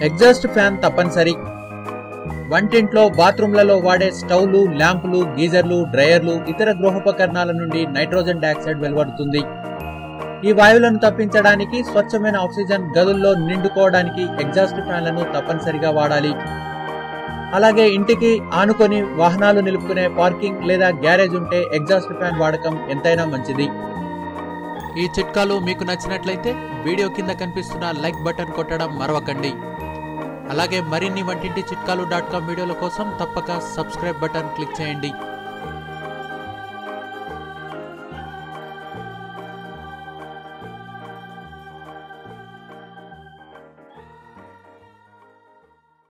Exhaust fan తప్పనిసరి. వంటింట్లో బాత్రూంలలో వాడే స్టవ్లు, ల్యాంపులు, గీజర్లు, డ్రైయర్లు, ఇతర గృహోపకరణాల నుండి నైట్రోజన్ డయాక్సైడ్ వెలువడుతుంది. ఈ వాయువులను తప్పించడానికి, స్వచ్ఛమైన ఆక్సిజన్ గదుల్లో నిండుకోవడానికి ఎగ్జాస్ట్ ఫ్యాన్లను తప్పనిసరిగా వాడాలి. అలాగే ఇంటికి ఆనుకొని వాహనాలు నిలుపుకునే పార్కింగ్ లేదా గ్యారేజ్ ఉంటే ఎగ్జాస్ట్ ఫ్యాన్ వాడకం ఎంతైనా మంచిది. ఈ చిట్కాలు మీకు నచ్చినట్లయితే వీడియో కింద కనిపిస్తున్న లైక్ బటన్ కొట్టడం మరవకండి. అలాగే మరిన్ని వంటింటి చిట్కాలు.com వీడియోల కోసం తప్పక సబ్స్క్రైబ్ బటన్ క్లిక్ చేయండి.